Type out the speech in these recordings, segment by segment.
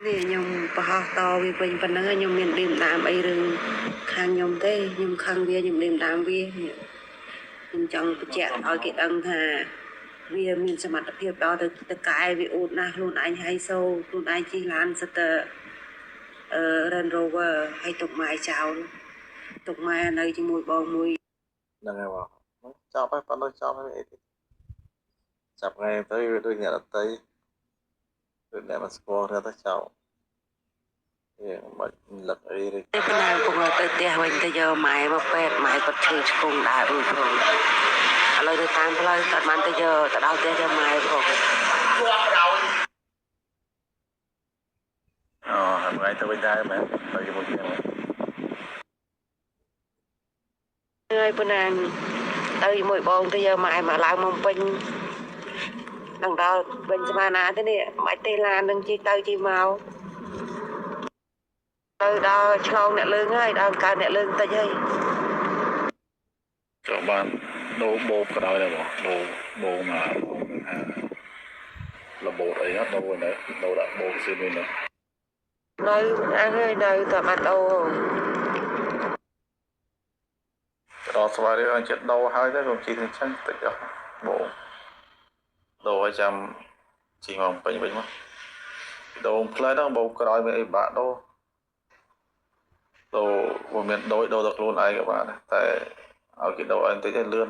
នេះខ្ញុំបរោះតវាវិញប៉ុណ្ណឹងខ្ញុំមានដេមដើមអីរឿងខាងខ្ញុំទេខ្ញុំខឹងវាខ្ញុំដេមដើមវាខ្ញុំចង់បញ្ជាក់ឲ្យគេដឹងថាវាមានសមត្ថភាពដល់ទៅកែវាអួតណាស់ខ្លួនឯងហើយសូខ្លួនឯងជិះឡានសិតតែRange Rover ហើយទុកម៉ែចោលទុកម៉ែនៅជាមួយបងមួយហ្នឹងហើយបងចាប់ហើយប៉ុណ្ណឹងចាប់ហើយអីទៀតចាប់ថ្ងៃទៅវាដូចអ្នកដតីដូចអ្នកមិនស្គាល់គ្នាទៅចោលវាមិនលឹកអីទេតែប៉ុណ្ណាពុកទៅផ្ទះវិញទៅយកម៉ែមកពេទ្យម៉ែគាត់ឈឺឆ្គងដើររួចផងឥឡូវទៅតាមផ្លូវគាត់បានទៅយកទៅដល់ផ្ទះយកម៉ែផងអូហើយថ្ងៃទៅវិញដែរមែនទៅជាមួយគ្នាហើយប៉ុណ្ណាទៅជាមួយបងទៅយកម៉ែមកឡើងមកពេញដល់ដល់វិញស្មានណាទេនេះមិនទេឡាននឹងជិះទៅជិះមកទៅដល់ឆ្លងអ្នកលើងហើយដល់កើតអ្នកលើងតិចហើយចូលបានដូរបោកក្រោយដែរបងដូរបោមកថារបូតអីណាដូរនៅដូរដាក់បោកស៊ីនេះនៅអើហើយនៅតែបាត់ដូរដល់ស្វាយរៀងចិត្តដូរហើយទៅខ្ញុំជិះទៅចឹងតិចអស់បោកដូរឲ្យចាំជិះមកពេញវិញមកដូរផ្លែដល់បោកក្រោយមានអីបាក់ដូរវាមានដូរទៅខ្លួនឯងក៏បានតែឲ្យគេដូរឲ្យបន្តិចទៅលឿន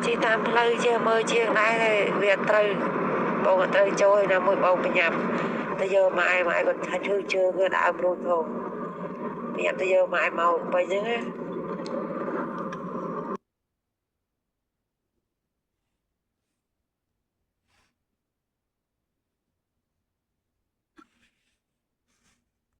ជិះតាមផ្លូវជាមើលជាងដែរវាត្រូវបងក៏ត្រូវចូលណាមួយបងបញ្ញាប់ទៅយកម៉ែគាត់ថាឈឺជើងគឺដើរប្រូតផងបញ្ញាប់ទៅយកម៉ែមកពេញហ្នឹងណា